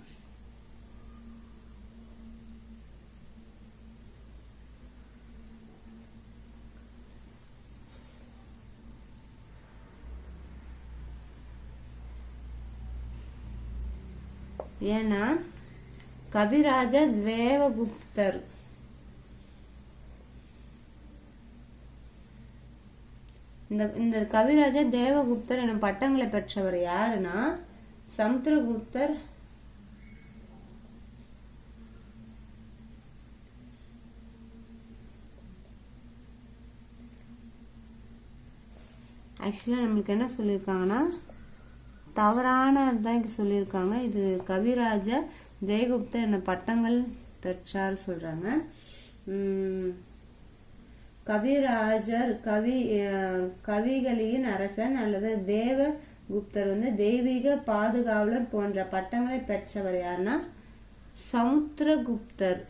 ஏன்னா கவிராஜ தேவகுப்தர் இந்த கவிராஜ தேவகுப்தர் எனும் பட்டங்களை பெற்றவர் யாருன்னா சமுத்திரகுப்தர். ஆக்சுவலா நம்மளுக்கு என்ன சொல்லியிருக்காங்கன்னா தவறானதான் சொல்லியிருக்காங்க. இது கவிராஜ தேவகுப்தர் என்ன பட்டங்கள் பெற்றார் சொல்றாங்க. கவிராஜர் கவிகளின் அரசன் அல்லது தேவகுப்தர் தெய்வீக பாதுகாவலர் போன்ற பட்டங்களை பெற்றவர் யாருன்னா சமுத்திரகுப்தர்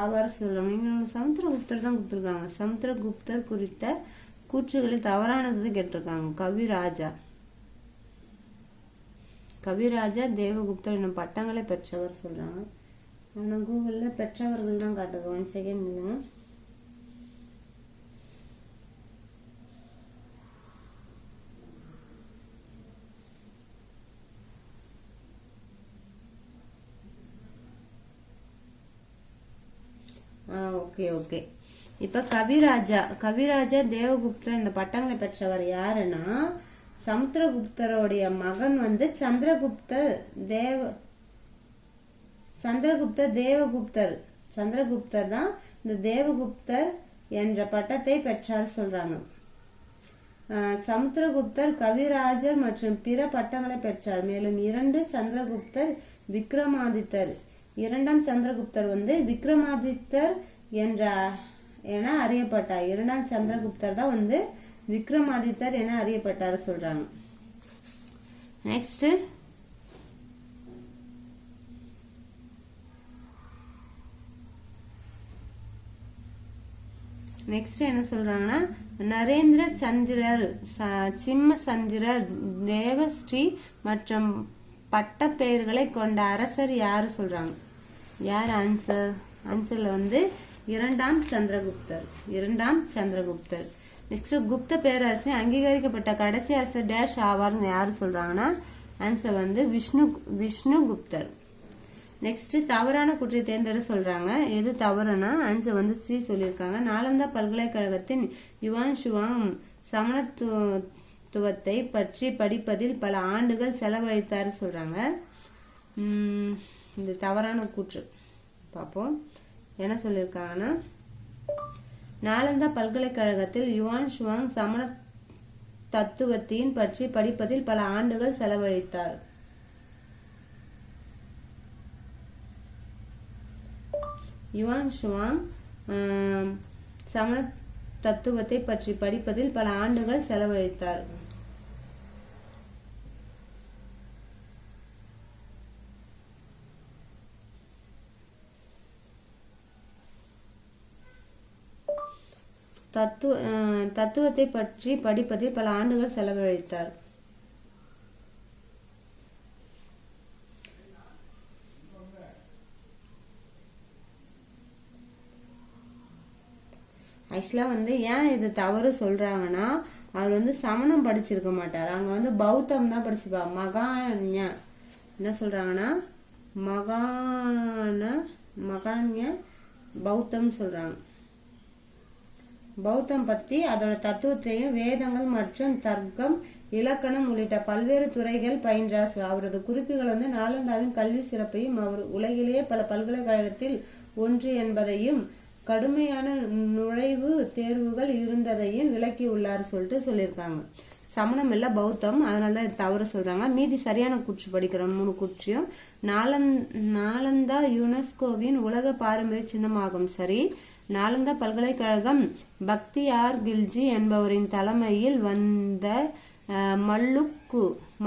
ஆவார் சொல்றாங்க. இங்க சமுத்திரகுப்தர் தான் கொடுத்திருக்காங்க. சமுத்திரகுப்தர் குறித்த கூற்றுகளில் தவறானது கேட்டிருக்காங்க. கவிராஜா தேவகுப்தர் என்னும் பட்டங்களை பெற்றவர் சொல்றாங்க. ஆனா கூகுள்ல பெற்றவர்கள் தான் காட்டுது. 1 செகண்ட் இல்லைங்க. ஓகே. இப்ப கவிராஜா தேவகுப்தர் இந்த பட்டங்களை பெற்றவர் யாருன்னா சமுத்திரகுப்தருடைய மகன் சந்திரகுப்தர் தேவகுப்தர். சந்திரகுப்தர் தான் இந்த தேவகுப்தர் என்ற பட்டத்தை பெற்றார் சொல்றாங்க. சமுத்திரகுப்தர் கவிராஜர் மற்றும் பிற பட்டங்களை பெற்றார். மேலும் இரண்டாம் சந்திரகுப்தர் விக்ரமாதித்தர் என அறியப்பட்டார். இரண்டாம் சந்திரகுப்தர் தான் விக்ரமாதித்தர் என அறியப்பட்டார் சொல்றாங்க. நெக்ஸ்ட் என்ன சொல்றாங்கன்னா நரேந்திர சந்திரர், சிம்ம சந்திரர், தேவஸ்ரீ மற்றும் பட்ட பெயர்களை கொண்ட அரசர் யாரு சொல்றாங்க. யார் ஆன்சர்ல இரண்டாம் சந்திரகுப்தர். நெக்ஸ்ட் குப்த பேரரசு அங்கீகரிக்கப்பட்ட கடைசி அரசர் டேஷ் ஆவார்னு யாரு சொல்றாங்கன்னா ஆன்சர் விஷ்ணுகுப்தர். நெக்ஸ்ட் தவறான கூற்றை தேர்ந்தெடு சொல்றாங்க. எது தவறுனா ஆன்சர் சி சொல்லியிருக்காங்க. நாலந்தா பல்கலைக்கழகத்தின் யுவான் ஷுவாங் சமணத்துவத்தை பற்றி படிப்பதில் பல ஆண்டுகள் செலவழித்தார் சொல்றாங்க. இந்த தவறான கூற்று பார்ப்போம். என்ன சொல்லியிருக்காங்கன்னா, நாலந்தா பல்கலைக்கழகத்தில் யுவான் ஷுவாங் சமண தத்துவத்தின் பற்றி படிப்பதில் பல ஆண்டுகள் செலவழித்தார். யுவான் ஷுவாங் சமண தத்துவத்தை பற்றி படிப்பதில் பல ஆண்டுகள் செலவழித்தார். தத்துவத்தை பற்றி படிப்பதில் பல ஆண்டுகள் செலவழித்தார். ஆக்சுவலா ஏன் இது தவறு சொல்றாங்கன்னா, அவர் சமணம் படிச்சிருக்க மாட்டார், அங்க பௌத்தம் தான் படிச்சிருப்பா. மகான்ய என்ன சொல்றாங்கன்னா, மகான்ய பௌத்தம் சொல்றாங்க. பௌத்தம் பத்தி அதோட தத்துவத்தையும் வேதங்கள் மற்றும் தர்க்கம், இலக்கணம் உள்ளிட்ட பல்வேறு துறைகள் பயின்றார். அவரது குறிப்புகள் நாலந்தாவின் கல்வி சிறப்பையும் அவர் உலகிலேயே பல பல்கலைக்கழகத்தில் ஒன்று என்பதையும் கடுமையான நுழைவு தேர்வுகள் இருந்ததையும் விளக்கி உள்ளார் சொல்லிட்டு சொல்லியிருக்காங்க. சமணம் இல்ல பௌத்தம், அதனாலதான் இது தவறு சொல்றாங்க. மீதி சரியான கூற்று படிக்கிறோம். 3 கூற்றியும். நாலந்தா யுனெஸ்கோவின் உலக பாரம்பரிய சின்னமாகும். சரி. நாலந்தா பல்கலைக்கழகம் பக்தியார் கில்ஜி என்பவரின் தலைமையில் வந்த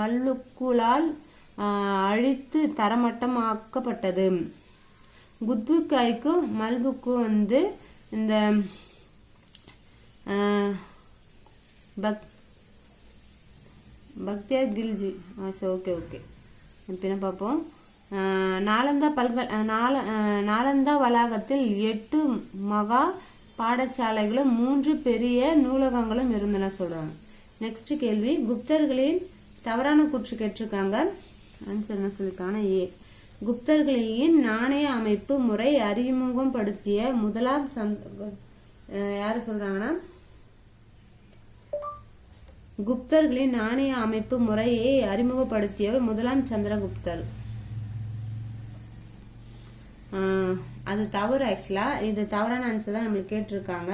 மல்லுக்குளால் அழித்து தரமட்டமாக்கப்பட்டது. குத்புக்காய்க்கு மல்புக்கு இந்த பக்தியார் கில்ஜி. ஓகே என்ன பார்ப்போம். நாலந்தா வளாகத்தில் 8 மகா பாடசாலைகளும் 3 பெரிய நூலகங்களும் இருந்தன சொல்றாங்க. நெக்ஸ்ட் கேள்வி, குப்தர்களின் தவறான கூற்று கேட்டிருக்காங்க. ஆன்சர் என்ன சொல்லிருக்காங்கன்னா, ஏ. குப்தர்களின் நாணய அமைப்பு முறை அறிமுகப்படுத்திய முதலாம் யாரு சொல்றாங்கன்னா, குப்தர்களின் நாணய அமைப்பு முறையை அறிமுகப்படுத்தியவர் முதலாம் சந்திரகுப்தர். அது தவறு. ஆக்சுவலா இது தவறான ஆன்சர் தான் நம்மளுக்கு கேட்டிருக்காங்க.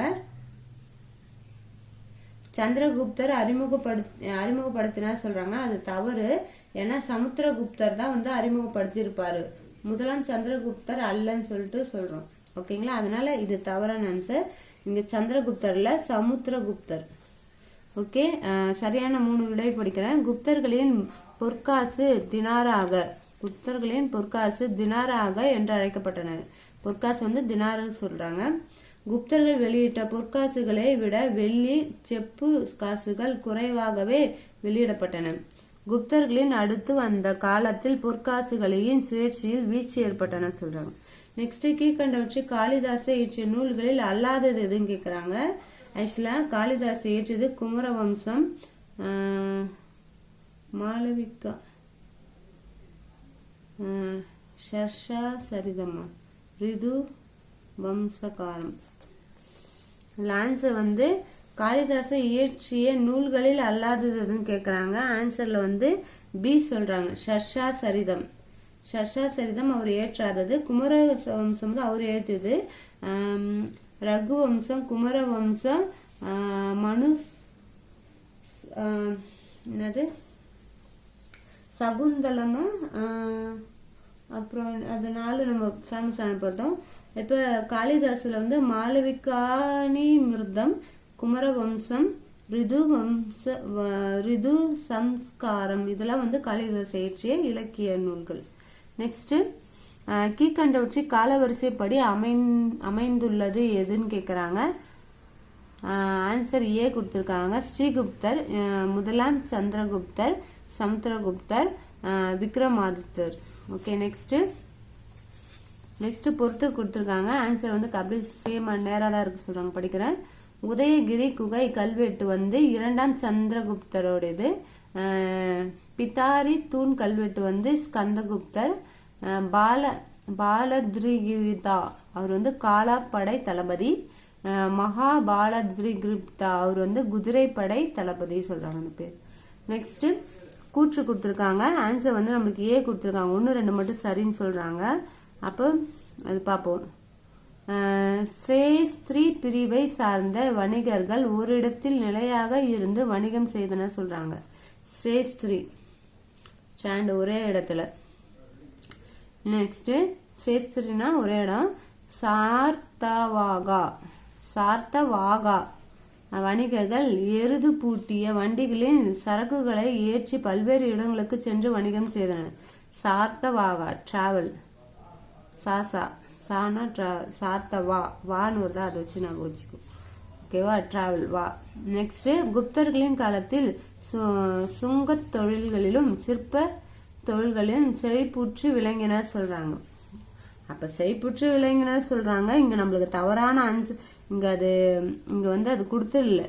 சந்திரகுப்தர் அறிமுகப்படுத்தினார் சொல்றாங்க. அது தவறு. ஏன்னா சமுத்திரகுப்தர் தான் அறிமுகப்படுத்தி இருப்பாரு, முதலாம் சந்திரகுப்தர் அல்லன்னு சொல்லிட்டு சொல்றோம். ஓகேங்களா, அதனால இது தவறான ஆன்சர். இங்க சந்திரகுப்தர்ல சமுத்திரகுப்தர். ஓகே, சரியான 3 விடை படிக்கிறேன். குப்தர்களின் பொற்காசு தினாராக என்று அழைக்கப்பட்டன. பொற்காசு தினார் சொல்றாங்க. குப்தர்கள் வெளியிட்ட பொற்காசுகளை விட வெள்ளி செப்பு காசுகள் குறைவாகவே வெளியிடப்பட்டன. குப்தர்களின் அடுத்து வந்த காலத்தில் பொற்காசுகளின் சுழற்சியில் வீழ்ச்சி ஏற்பட்டன சொல்றாங்க. நெக்ஸ்ட், கீழ்கண்டவற்றை காளிதாசை இயற்றிய நூல்களில் அல்லாதது எதுன்னு கேக்குறாங்க. ஆக்சுவலா காளிதாசை இயற்றியது குமரவம்சம், மாளவிகா, ஷர்ஷா சரிதமா, ரிது வம்சகாரம். ஆன்சர் காளிதாசை இயற்றிய நூல்களில் அல்லாதது எதுன்னு கேக்குறாங்க. ஆன்சர்ல பி சொல்றாங்க, ஷர்ஷா சரிதம் அவர் இயற்றாதது. குமரவம்சம் அவர் எழுதியது. ரகுவம்சம், குமரவம்சம், மனு என்னது சகுந்தலமா, அப்புறம் அது 4 நம்ம ஃபேமஸ் ஆனப்பட்டோம். இப்ப காளிதாசுல மாளவிகாணி மிருதம், குமரவம்சம், ரிது சம்ஸ்காரம், இதெல்லாம் காளிதாசை இயற்றிய இலக்கிய நூல்கள். நெக்ஸ்ட், கீழ்கண்டவற்றை காலவரிசைப்படி அமைந்துள்ளது எதுன்னு கேக்குறாங்க. ஆன்சர் ஏ கொடுத்திருக்காங்க. ஸ்ரீகுப்தர், முதலாம் சந்திரகுப்தர், சமுத்திரகுப்தர், விக்ரமாதித்தர். ஓகே, நெக்ஸ்ட் பொறுத்து கொடுத்திருக்காங்க. ஆன்சர் அப்படி சேம் நேரா தான் இருக்கு சொல்றாங்க. படிக்கிறேன். உதயகிரி குகை கல்வெட்டு 2ஆம் சந்திரகுப்தரோடது. பிதாரி தூண் கல்வெட்டு ஸ்கந்தகுப்தர். பாலத்ரிகிரிதா அவர் காலாப்படை தளபதி. மகாபாலத்ரிகுப்தா அவர் வந்து குதிரைப்படை தளபதி சொல்றாங்க அந்த பேர். நெக்ஸ்ட் கூற்று கொடுத்துருக்காங்க. ஆன்சர் வந்து நம்மளுக்கு ஏ கொடுத்துருக்காங்க. 1 2 மட்டும் சரின்னு சொல்றாங்க. அப்போ அது பார்ப்போம். ஸ்ரேஸ்திரி பிரிவை சார்ந்த வணிகர்கள் ஓரிடத்தில் நிலையாக இருந்து வணிகம் செய்தனர் சொல்றாங்க. ஸ்ரேஸ்திரி ஸ்டாண்ட் ஒரே இடத்துல. நெக்ஸ்ட் சேஸ்திரினா ஒரே இடம். சார்த்தவாகா வணிகர்கள் எருது பூட்டிய வண்டிகளின் சரக்குகளை ஏற்றி பல்வேறு இடங்களுக்கு சென்று வணிகம் செய்தனர். சார்த்தவாகா டிராவல். சானா டிராவல். சார்த்தவா வான்னு வருதா, அதை வச்சு நான் வச்சுக்கோ. ஓகேவா, டிராவல் வா. நெக்ஸ்ட் குப்தர்களின் காலத்தில் சுங்கத் தொழில்களிலும் சிற்ப தொழில்களிலும் செழிப்புற்று விளங்கின சொல்றாங்க. அப்ப செழிப்புற்று விளங்கின சொல்றாங்க. இங்க நம்மளுக்கு தவறான ஆன்சர் இங்க வந்து அது கொடுத்துடல.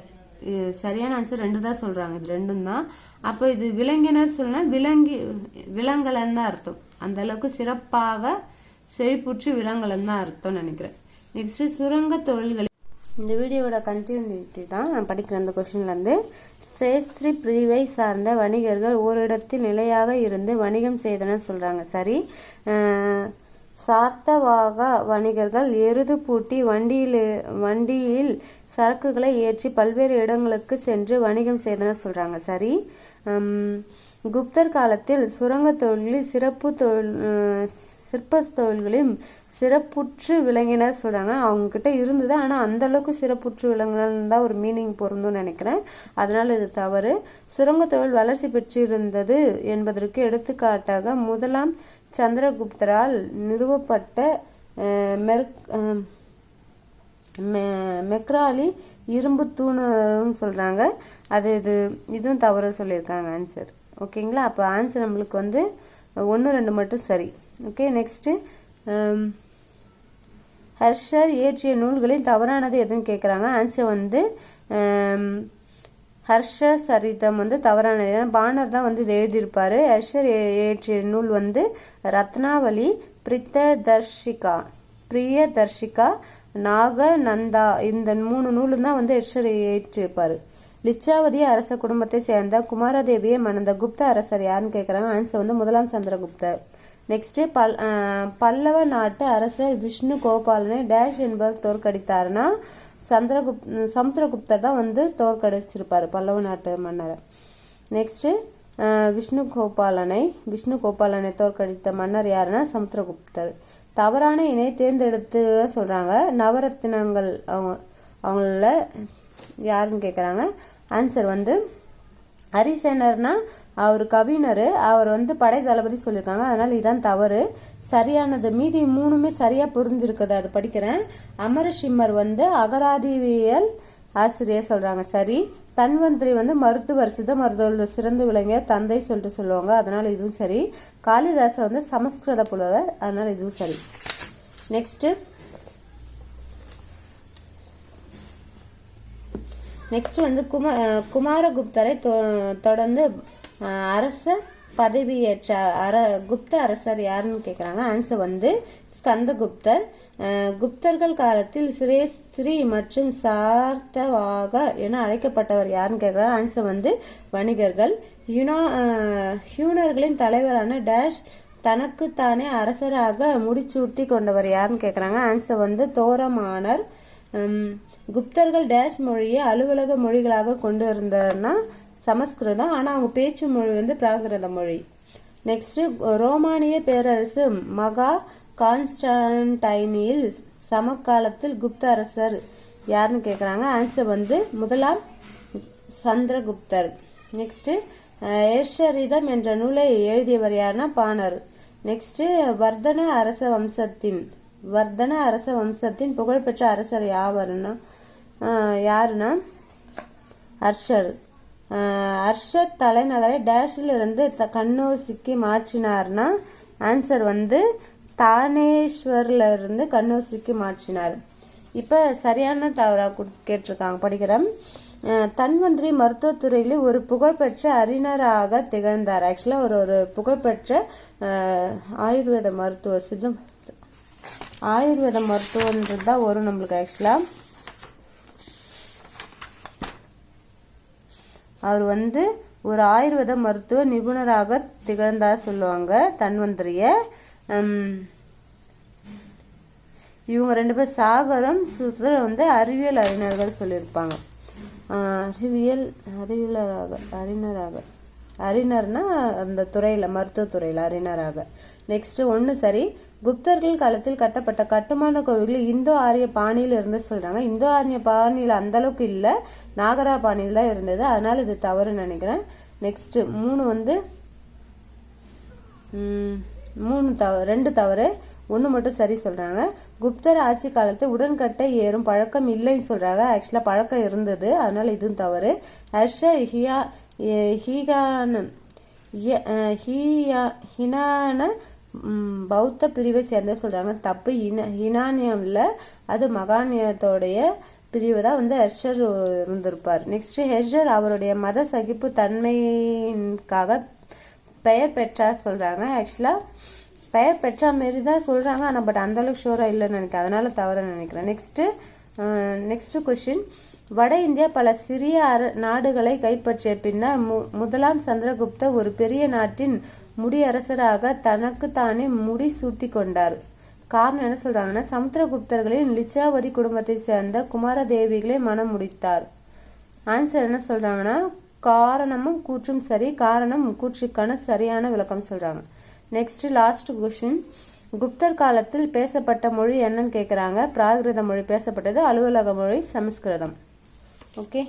சரியான ஆன்சர் 2 தான் சொல்றாங்க. இது 2ம் தான். அப்ப இது விளங்கினர் சொன்னா விலங்கலன்னு தான் அர்த்தம். அந்த அளவுக்கு சிறப்பாக செழிப்புற்று விலங்கலன்னு தான் அர்த்தம் நினைக்கிறேன். நெக்ஸ்ட் சுரங்க தொழில்கள். இந்த வீடியோட கண்டினியூட்டி தான் நான் படிக்கிறேன். அந்த கொஸ்டின்ல இருந்து சேஸ்திரி பிரிவை சார்ந்த வணிகர்கள் ஓரிடத்தில் நிலையாக இருந்து வணிகம் செய்தனர் சொல்றாங்க. சரி. சார்த்தவாக வணிகர்கள் எருது பூட்டி வண்டியில் சரக்குகளை ஏற்றி பல்வேறு இடங்களுக்கு சென்று வணிகம் செய்தனர் சொல்றாங்க. சரி. குப்தர் காலத்தில் சுரங்க தொழிலில் சிற்ப தொழில்களையும் சிறப்புற்று விளங்கினர் சொல்றாங்க. அவங்க கிட்ட இருந்தது, ஆனா அந்த அளவுக்கு சிறப்புற்று விளங்கினர் தான் ஒரு மீனிங் பொருந்தும் நினைக்கிறேன். அதனால இது தவறு. சுரங்க தொழில் வளர்ச்சி பெற்றிருந்தது என்பதற்கு எடுத்துக்காட்டாக முதலாம் சந்திரகுப்தரால் நிறுவப்பட்ட மெக்ராலி இரும்பு தூண் சொல்றாங்க. இதுவும் தவறு சொல்லியிருக்காங்க ஆன்சர். ஓகேங்களா. அப்போ ஆன்சர் நம்மளுக்கு வந்து 1 2 மட்டும் சரி. ஓகே. நெக்ஸ்ட் ஹர்ஷர் இயற்றிய நூல்களில் தவறானது எதுவும் கேட்குறாங்க. ஆன்சர் வந்து ஹர்ஷ சரிதம் வந்து தவறானது. பானர் தான் வந்து இது எழுதியிருப்பாரு. ஹர்ஷர் இயற்றிய நூல் வந்து ரத்னாவளி, பிரியதர்ஷிகா, நாகநந்தா, இந்த 3 நூலும் தான் வந்து ஹர்ஷர் இயற்றியிருப்பாரு. லிச்சாவதி அரச குடும்பத்தை சேர்ந்த குமாரதேவியை மணந்த குப்த அரசர் யாருன்னு கேட்குறாங்க. ஆன்சர் வந்து முதலாம் சந்திரகுப்தர். நெக்ஸ்ட் பல்லவ நாட்டு அரசர் விஷ்ணு கோபாலனை டேஷ் என்பவர் தோற்கடித்தாருன்னா சமுத்திரகுப்தர் தான் வந்து தோற்கடிச்சிருப்பாரு பல்லவ நாட்டு மன்னரை. நெக்ஸ்ட் விஷ்ணு கோபாலனை தோற்கடித்த மன்னர் யாருன்னா சமுத்திரகுப்தர். தவறான இணை தேர்ந்தெடுத்து சொல்றாங்க. நவரத்தினங்கள் அவங்கள யாருன்னு கேட்குறாங்க. ஆன்சர் வந்து ஹரிசேனர்னா அவர் கவிஞர், அவர் வந்து படை தளபதி சொல்லியிருக்காங்க. அதனால இதான் தவறு. சரியானது மீதி 3மே சரியா புரிஞ்சிருக்குது. அது படிக்கிறேன். அமரசிம்மர் வந்து அகராதிவியல் ஆசிரியர் சொல்றாங்க. சரி. தன்வந்திரி வந்து மருத்துவர், சித்த மருத்துவ சிறந்து விளங்கிய தந்தை சொல்லிட்டு சொல்லுவாங்க. அதனால இதுவும் சரி. காளிதாசர் வந்து சமஸ்கிருத புலவர், அதனால இதுவும் சரி. நெக்ஸ்ட் வந்து குமாரகுப்தரை தொடர்ந்து அரச பதவியேற்ற குப்த அரசர் யாருன்னு கேட்குறாங்க. ஆன்சர் வந்து ஸ்கந்தகுப்தர். குப்தர்கள் காலத்தில் சிரேஸ்திரி மற்றும் சார்த்தவாக என அழைக்கப்பட்டவர் யாருன்னு கேட்குறாங்க. ஆன்சர் வந்து வணிகர்கள். ஹியூனர்களின் தலைவரான டேஷ் தனக்குத்தானே அரசராக முடிச்சூட்டி கொண்டவர் யாருன்னு கேட்குறாங்க. ஆன்சர் வந்து தோரமானர். குப்தர்கள் டேஷ் மொழியை அலுவலக மொழிகளாக கொண்டு இருந்ததுன்னா சமஸ்கிருதம், ஆனா அவங்க பேச்சு மொழி வந்து பிராகிருத மொழி. நெக்ஸ்ட் ரோமானிய பேரரசு மகா கான்ஸ்டன்டைனில் சமகாலத்தில் குப்த அரசர் யாருன்னு கேட்குறாங்க. ஆன்சர் வந்து முதலாம் சந்திரகுப்தர். நெக்ஸ்ட் ஏஷரிதம் என்ற நூலை எழுதியவர் யாருன்னா பாணர். நெக்ஸ்ட் வர்தன அரச வம்சத்தின் புகழ்பெற்ற அரசர் யாருன்னா ஹர்ஷர். ஹர்ஷர் தலைநகரை டேஷில் இருந்து கன்னௌசிக்கு மாற்றினார்னா ஆன்சர் வந்து தானேஸ்வர்ல இருந்து கன்னௌசிக்கு மாற்றினார். இப்ப சரியான தவறா கேட்டிருக்காங்க. படிக்கிறேன். தன்வந்திரி மருத்துவத்துறையில ஒரு புகழ்பெற்ற அறிஞராக திகழ்ந்தார். ஆக்சுவலா ஒரு புகழ்பெற்ற ஆயுர்வேத மருத்துவன்றது தான் வரும் நம்மளுக்கு. ஆக்சுவலா அவர் வந்து ஒரு ஆயுர்வேத மருத்துவ நிபுணராக திகழ்ந்தார் சொல்லுவாங்க தன்வந்திரிய. இவங்க 2 பேர் சாகரம் சுதர் வந்து அறிவியல் அறிஞர்கள் சொல்லியிருப்பாங்க. அறிஞர்னா அந்த துறையில மருத்துவத்துறையில அறிஞராக. நெக்ஸ்ட் 1 சரி. குப்தர்கள் காலத்தில் கட்டப்பட்ட கட்டுமான கோவில்கள் இந்தோ ஆரிய பாணியில் இருந்து சொல்றாங்க. இந்தோ ஆரிய பாணியில அந்த அளவுக்கு இல்ல, நாகரா பாணியில இருந்தது, அதனால இது தவறுன்னு நினைக்கிறேன். நெக்ஸ்ட் 3 வந்து 2 தவறு, 1 மட்டும் சரி சொல்றாங்க. குப்தர் ஆட்சி காலத்தில் உடன்கட்டை ஏறும் பழக்கம் இல்லைன்னு சொல்றாங்க. ஆக்சுவலா பழக்கம் இருந்தது, அதனால இதுவும் தவறு. ஹர்ஷர் ஹினான பௌத்த பிரிவை சேர்ந்த சொல்றாங்க. தப்பு. ஹினானியம்ல அது மகானியத்தோடைய பிரிவு தான் வந்து ஹெர்ஷர் இருந்திருப்பார். நெக்ஸ்ட் ஹெர்ஷர் அவருடைய மத சகிப்பு தன்மைக்காக பெயர் பெற்றார் சொல்றாங்க. ஆக்சுவலா பெயர் பெற்றா மாரி தான் சொல்றாங்க, ஆனால் பட் அந்த அளவுக்கு ஷூரா இல்லைன்னு நினைக்கிறேன், அதனால தவறுன்னு நினைக்கிறேன். Next question. வட இந்தியா பல சிறிய நாடுகளை கைப்பற்றிய பின்னர் முதலாம் சந்திரகுப்தர் ஒரு பெரிய நாட்டின் முடியரசராக தனக்கு தானே முடி சூட்டி கொண்டார். காரணம் என்ன சொல்றாங்கன்னா, சமுத்திரகுப்தர்களின் லிச்சாவதி குடும்பத்தை சேர்ந்த குமாரதேவிகளை மனம் முடித்தார். ஆன்சர் என்ன சொல்றாங்கன்னா, காரணமும் கூற்றும் சரி. காரணம் கூற்றுக்கான சரியான விளக்கம் சொல்றாங்க. Next last question. குப்தர் காலத்தில் பேசப்பட்ட மொழி என்னன்னு கேட்குறாங்க. பிராகிருத மொழி பேசப்பட்டது, அலுவலக மொழி சமஸ்கிருதம். ஓகே.